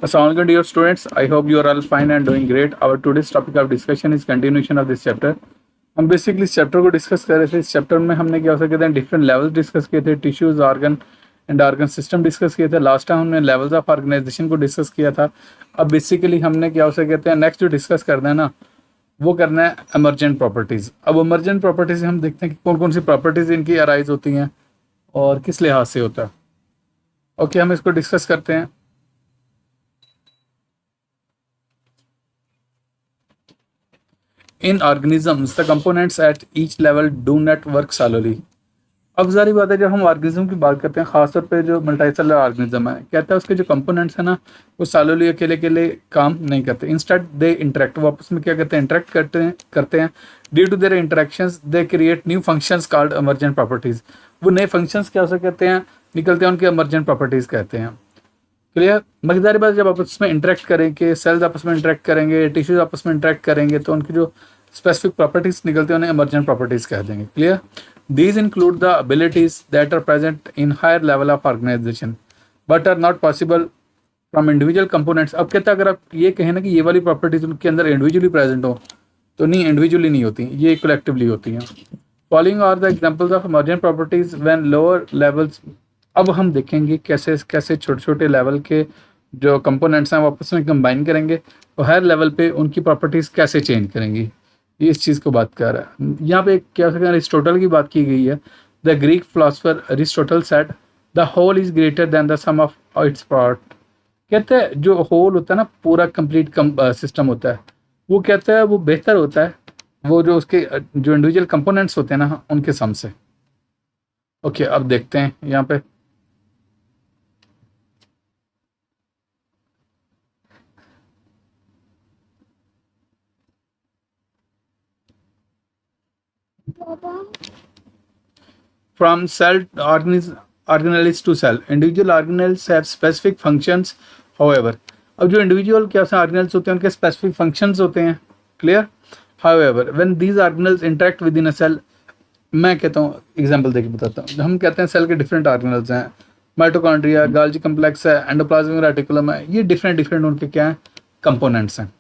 Assalamualaikum dear students. I hope you are all fine and doing great. Our today's topic of discussion is continuation of this chapter. हम basically इस chapter को discuss कर रहे थे. इस chapter में हमने क्या हो सकते हैं डिफरेंट लेवल्स डिस्कस किए थे, tissues, organ and organ system discuss किए थे. लास्ट टाइम हमने लेवल्स ऑफ ऑर्गेनाइजेशन को डिस्कस किया था. अब बेसिकली हमने क्या हो सकते हैं नेक्स्ट जो डिस्कस करना है ना वो करना है एमर्जेंट प्रॉपर्टीज़. अब एमर्जेंट प्रॉपर्टीज़ हम देखते हैं कि कौन कौन सी प्रॉपर्टीज़ इनकी अराइज होती हैं और किस लिहाज से होता है. ओके, हम इसको डिस्कस करते हैं. In organisms the components at each level do not work solely. अब जारी बात है जब हम ऑर्गेनिज्म की बात करते हैं, खासतौर पे जो मल्टीसेलुलर ऑर्गेनिज्म है, कहता है उसके जो कंपोनेंट्स है ना वो सॉलोली अकेले अकेले काम नहीं करते. इंस्टेड दे इंटरेक्ट, वो आपस में क्या करते हैं इंटरेक्ट करते हैं. Due to their interactions they create new functions called emergent properties. वो नए फंक्शंस क्या हो कहते हैं निकलते हैं, उनके एमर्जेंट प्रॉपर्टीज कहते हैं. क्लियर. मजेदारी बात, जब आपस में इंटरेक्ट करेंगे, सेल्स आपस में इंटरेक्ट करेंगे, टिश्यूज आपस में इंटरेक्ट करेंगे, तो उनकी जो स्पेसिफिक प्रॉपर्टीज निकलते हैं उन्हें एमर्जेंट प्रॉपर्टीज कह देंगे. Clear. These include the abilities that are present in higher level of organization but are not possible from individual components. अब कहता है अगर आप ये कहें ना कि ये वाली प्रॉपर्टीज उनके अंदर इंडिविजुअली प्रेजेंट हो, तो नहीं, इंडिविजुअली नहीं होती, ये कलेक्टिवली होती हैं. Following are the examples of emergent properties when lower levels. अब हम देखेंगे कैसे कैसे छोटे छोटे लेवल के जो कंपोनेंट्स हैं वो आपस में कंबाइन करेंगे और हर लेवल पे उनकी प्रॉपर्टीज़ कैसे चेंज करेंगी, ये इस चीज़ को बात कर रहा है. यहाँ पे क्या सकते हैं अरिस्टोटल की बात की गई है. The Greek philosopher Aristotle said the whole is greater than the sum of its part. कहते हैं जो होल होता है ना, पूरा कंप्लीट सिस्टम होता है, वो कहता है वो बेहतर होता है वो जो उसके जो इंडिविजुअल कंपोनेंट्स होते हैं ना उनके सम से. ओके, अब देखते हैं यहाँ पे. From cell organelles to cell, individual organelles have specific functions. However, अब जो इंडिविजुअल क्या ऑर्गेनल्स होते हैं उनके स्पेसिफिक फंक्शंस होते हैं. Clear. However, when these organelles interact within a cell, मैं कहता हूँ एग्जांपल देके बताता हूँ. हम कहते हैं सेल के डिफरेंट ऑर्गेनल्स हैं, माइटोकॉन्ड्रिया, गोल्गी कम्प्लेक्स है, एंडोप्लाज्मिक रेटिकुलम है, ये डिफरेंट डिफरेंट उनके क्या हैं कंपोनेंट्स हैं.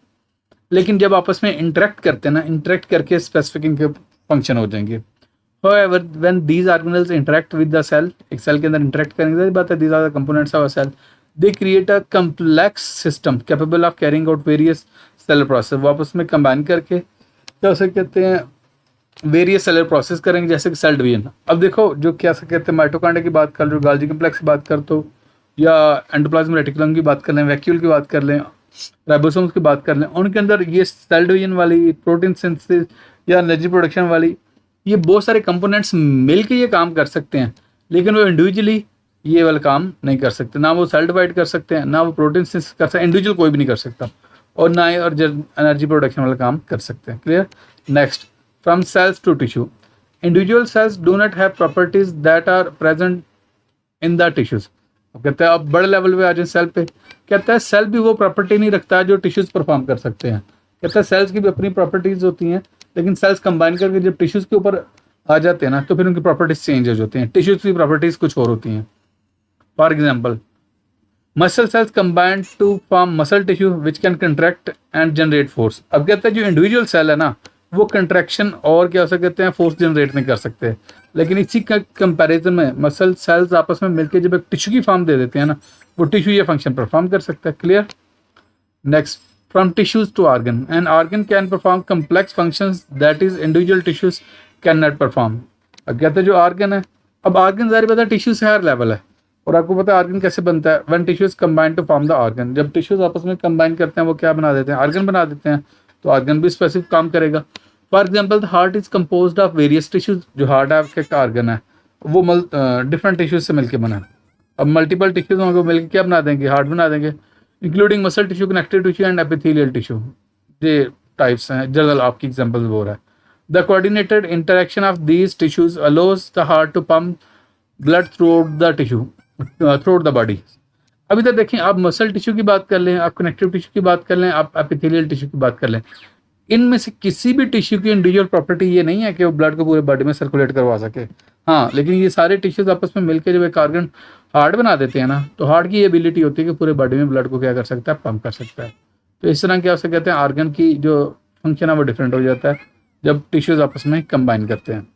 लेकिन जब आपस में इंटरेक्ट करते हैं ना, इंटरेक्ट करके स्पेसिफिक इनके फंक्शन हो जाएंगे. However, when these organelles interact with the cell, एक सेल के अंदर इंटरेक्ट करेंगे, सारी बात है, these are the components of a cell. They create a complex system capable of carrying out various cellular process. वो आपस में कंबाइन करके क्या उसे कहते हैं वेरियस सेलर प्रोसेस करेंगे, जैसे कि सेल डिवीजन. अब देखो जो क्या कहते हैं माइटोकॉन्ड्रिया की बात कर लो, गोल्गी कम्प्लेक्स की बात कर तो, या एंडोप्लाज्मिक रेटिकुलम की बात कर लें, वैक्यूल की बात कर लें, राइबोसोम्स की बात कर लें, उनके अंदर ये सेल डिवीजन वाली, प्रोटीन सिंथेसिस या एनर्जी प्रोडक्शन वाली, ये बहुत सारे कंपोनेंट्स मिलके ये काम कर सकते हैं, लेकिन वो इंडिविजुअली ये वाला काम नहीं कर सकते. ना वो सेल डिवाइड कर सकते हैं, ना वो प्रोटीन सिंथेसिस कर सकते हैं, इंडिविजुअल कोई भी नहीं कर सकता, और ना ही और एनर्जी प्रोडक्शन वाला काम कर सकते हैं. Clear. Next, from cells to tissue. Individual cells do not have properties that are present in the tissues. कहते हैं अब बड़े लेवल पे आ जाए सेल पे, कहता है सेल भी वो प्रॉपर्टी नहीं रखता है जो टिश्यूज परफॉर्म कर सकते हैं. कहता है सेल्स की भी अपनी प्रॉपर्टीज होती हैं, लेकिन सेल्स कंबाइन करके जब टिश्यूज के ऊपर आ जाते हैं ना तो फिर उनकी प्रॉपर्टीज चेंज हो जाती हैं. टिश्यूज की प्रॉपर्टीज कुछ और होती हैं. For example, muscle cells combined to form muscle tissue which can contract and generate force. अब कहते हैं जो इंडिविजुअल सेल है ना वो कंट्रैक्शन और क्या हो कहते हैं फोर्स जनरेट नहीं कर सकते, लेकिन इसी का कंपैरिजन में मसल सेल्स आपस में मिलकर जब एक टिश्यू की फॉर्म दे देते हैं ना, वो टिश्यू ये फंक्शन परफॉर्म कर सकता है. Clear. Next, from tissues to organ, an organ can perform complex functions that is individual tissues cannot perform. अब कहते हैं जो ऑर्गन है, अब ऑर्गन जारी पता है टिश्यू से हर लेवल है, और आपको पता है ऑर्गन कैसे बनता है. when tissues combine to form the organ, जब टिश्यूज आपस में कंबाइन करते हैं वो क्या बना देते हैं, ऑर्गन बना देते हैं, तो ऑर्गन भी स्पेसिफिक काम करेगा. For example, the heart is compose of various tissues. जो हार्ट आपका ऑर्गन है वो डिफरेंट टिश्यूज से मिलकर बना. अब मल्टीपल टिश्यूज होंगे मिलकर क्या बना देंगे, हार्ट बना देंगे, including muscle tissue, connective tissue and epithelial tissue. ये टाइप्स हैं, जनरल आपकी एग्जांपल वो रहा है. The coordinated interaction of these tissues allows the heart to pump blood through the tissue through the body. अभी तक देखें, आप मसल टिश्यू की बात कर लें, आप कनेक्टिव टिश्यू की बात कर लें, आप एपिथेलियल टिश्यू की बात कर लें, इनमें से किसी भी टिश्यू की इंडिविजुअल प्रॉपर्टी ये नहीं है कि वो ब्लड को पूरे बॉडी में सर्कुलेट करवा सके। हाँ, लेकिन ये सारे टिश्यूज आपस में मिलकर जब एक ऑर्गन हार्ट बना देते हैं ना, तो हार्ट की ये एबिलिटी होती है कि पूरे बॉडी में ब्लड को क्या कर सकता है, पंप कर सकता है। तो इस तरह क्या उसे कहते हैं, ऑर्गन की जो फंक्शन है वो डिफरेंट हो जाता है जब टिश्यूज आपस में कंबाइन करते हैं।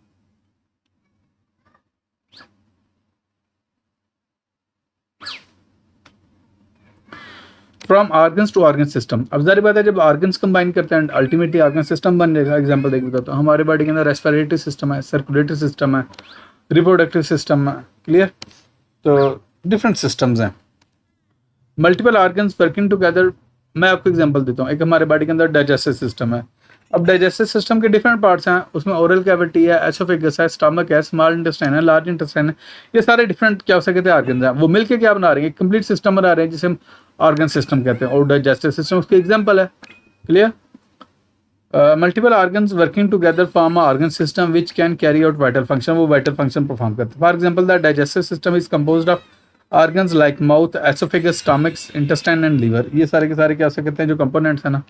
From organs to organ system, अब जारी बात है जब ऑर्गन्स कंबाइन करते हैं अल्टीमेटली ऑर्गन सिस्टम बन जाएगा। एग्जांपल देख बताता हूँ, हमारे बॉडी के अंदर रेस्पिरेटरी सिस्टम है, सर्कुलेटरी सिस्टम है, रिप्रोडक्टिव सिस्टम है। क्लियर? तो डिफरेंट सिस्टम्स हैं, मल्टीपल ऑर्गन्स वर्किंग टुगेदर। मैं आपको एग्जांपल देता हूँ, एक हमारे बॉडी के अंदर डाइजेस्टिव सिस्टम है। अब डाइजेस्टिव सिस्टम के डिफरेंट पार्ट्स हैं, उसमें ओरल कैविटी है, एसोफेगस है, स्टमक है, स्मॉल इंटेस्टाइन है, लार्ज इंटेस्टाइन है। ये सारे डिफरेंट क्या हो सकते हैं, ऑर्गन्स हैं। वो मिलके क्या बना रहे हैं, कंप्लीट सिस्टम बना रहे हैं जिसे हम ऑर्गन सिस्टम कहते हैं। और डाइजेस्टिव सिस्टम उसकी एग्जांपल है। Clear? Multiple organs working together form organ system which can carry out vital function, वो वाइटल फंक्शन परफॉर्म करते हैं। For example the digestive system is composed of organs like mouth, oesophagus, stomachs, intestine and liver. ये सारे के सारे क्या हो सकते हैं, जो कंपोनेंट्स हैं ना,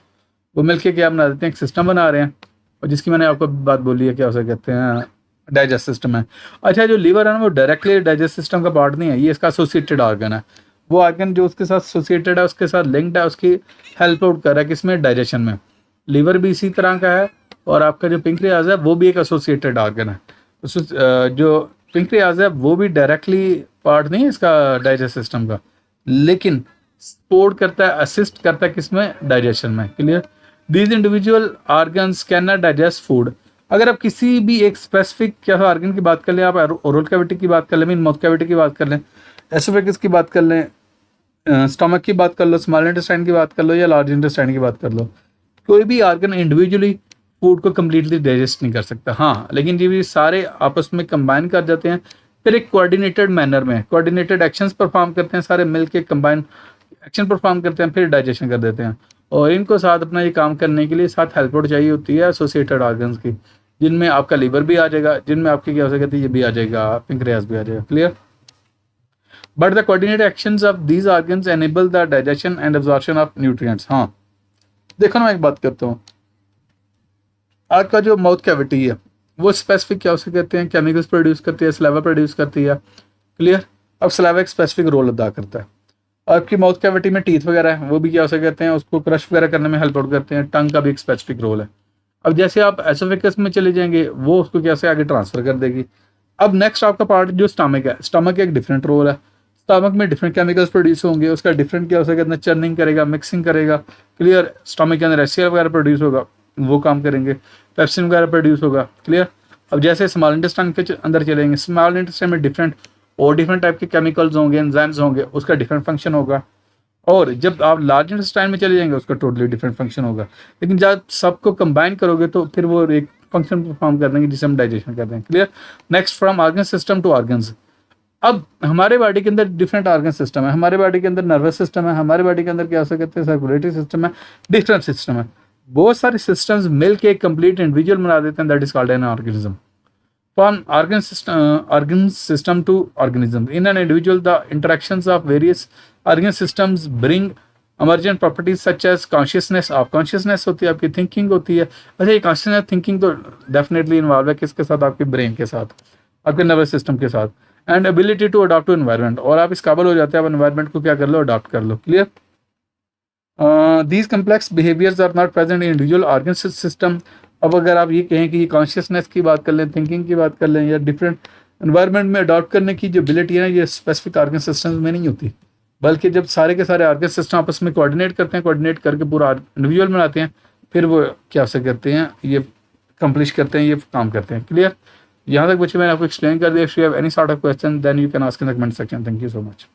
वो मिलके क्या बना देते हैं, एक सिस्टम बना रहे हैं। और जिसकी मैंने आपको बात बोली है, क्या हो सकते हैं, डाइजेस्ट सिस्टम है। अच्छा, जो लीवर है ना, वो डायरेक्टली डाइजेस्ट सिस्टम का पार्ट नहीं है, ये इसका एसोसिएटेड ऑर्गन है। वो ऑर्गन जो उसके साथ एसोसिएटेड है, उसके साथ लिंक्ड है, उसकी हेल्प आउट कर रहा है किसमें, डाइजेशन में। लीवर भी इसी तरह का है, और आपका जो पिंक्रियाज है वो भी एक एसोसिएटेड ऑर्गन है। जो पिंक्रियाज है वो भी डायरेक्टली पार्ट नहीं है इसका डाइजेस्ट सिस्टम का, लेकिन सपोर्ट करता है, असिस्ट करता है किसमें, डाइजेशन में। Clear? These individual organs can not digest food. अगर आप किसी भी एक स्पेसिफिक क्या ऑर्गन की बात कर लें, आप ओरल कैविटी की बात कर लें, मीन माउथ कैविटी की बात कर लें, एसोफेगस की बात कर लें, स्टमक की बात कर लो, स्मॉल इंटेस्टाइन की बात कर लो, या लार्ज इंटेस्टाइन की बात कर लो, कोई भी ऑर्गन इंडिविजुअली फूड को कम्प्लीटली डाइजेस्ट नहीं कर सकता। हाँ, लेकिन ये भी सारे आपस में कंबाइन कर जाते हैं, फिर एक कोऑर्डिनेटेड मैनर में कोऑर्डिनेटेड एक्शंस परफॉर्म करते हैं, सारे मिलके कंबाइन एक्शन परफॉर्म करते हैं, फिर डाइजेशन कर देते हैं। और इनको साथ अपना ये काम करने के लिए साथ हेल्प चाहिए होती है एसोसिएटेड ऑर्गन्स की, जिनमें आपका लीवर भी आ जाएगा, जिनमें आपकी क्या हो सकती है, ये भी आ जाएगा, पिंक्रियास भी आ जाएगा। Clear? But the coordinated actions of these organs enable the digestion and absorption of nutrients. हाँ, देखो ना, मैं एक बात करता हूँ, आज का जो माउथ कैविटी है वो स्पेसिफिक क्या हो सकते हैं, केमिकल्स प्रोड्यूस करती है, सलाइवा प्रोड्यूस करती है। क्लियर? अब सलाइवा एक स्पेसिफिक रोल अदा करता है। आपकी माउथ कैविटी में टीथ वगैरह है, वो भी क्या हो सकते हैं, उसको क्रश वगैरह करने में हेल्प आउट करते हैं। टंग का भी एक स्पेसिफिक रोल है। अब जैसे आप एसोफेगस में चले जाएंगे, वो उसको कैसे आगे ट्रांसफर कर देगी। अब नेक्स्ट आपका पार्ट जो स्टमक है, स्टमक एक डिफरेंट रोल है। स्टमक में डिफरेंट केमिकल्स प्रोड्यूस होंगे, उसका डिफरेंट क्या हो सकता है, चर्निंग करेगा, मिक्सिंग करेगा। क्लियर? स्टमक के अंदर एचसीएल वगैरह प्रोड्यूस होगा, वो काम करेंगे, पेप्सिन वगैरह प्रोड्यूस होगा। क्लियर? अब जैसे स्मॉल इंटेस्टाइन के अंदर चलेंगे, स्मॉल इंटेस्टाइन में डिफरेंट टाइप के केमिकल्स होंगे, एंजाइम्स होंगे, उसका डिफरेंट फंक्शन होगा। और जब आप लार्ज इंटेस्टाइन में चले जाएंगे, उसका टोटली डिफरेंट फंक्शन होगा। लेकिन जब सबको कंबाइन करोगे तो फिर वो एक फंक्शन परफॉर्म कर देंगे जिसे हम डाइजेशन कहते हैं। Clear? Next, from organ system to organs. अब हमारे बॉडी के अंदर डिफरेंट ऑर्गन सिस्टम है, हमारे बॉडी के अंदर नर्वस सिस्टम है, हमारे बॉडी के अंदर क्या हो सकते हैं, सर्कुलेटरी सिस्टम है, डिफरेंट सिस्टम है। बहुत सारे सिस्टम्स मिलके एक कंप्लीट इंडिविजुअल बना देते हैं, that is called an organism. From organ system to organism, in an individual the interactions of various organ systems bring emergent properties such as consciousness। आप consciousness होती है, आपकी thinking होती है। अच्छा, ये consciousness thinking तो definitely involve है किसके साथ, आपके brain के साथ, आपके nervous system के साथ। and ability to adapt to environment, और आप इस काबिल हो जाते हैं, आप environment को क्या कर लो, अडॉप्ट कर लो। Clear? these complex behaviors are not present in individual organ system। अब अगर आप ये कहें कि ये कॉन्शियसनेस की बात कर लें, थिंकिंग की बात कर लें, या डिफरेंट एनवायरनमेंट में अडॉप्ट करने की जो एबिलिटी है ना, ये स्पेसिफिक ऑर्गन सिस्टम्स में नहीं होती, बल्कि जब सारे के सारे ऑर्गन सिस्टम आपस में कोऑर्डिनेट करते हैं, कोऑर्डिनेट करके पूरा इंडिविजुअल बनाते हैं, फिर वो क्या से करते हैं, ये कंप्लीट करते हैं, ये काम करते हैं। क्लियर? यहाँ तक बच्चे मैंने आपको एक्सप्लेन कर दिया। If you have any sort of question then you can ask in the comment section. Thank you so much.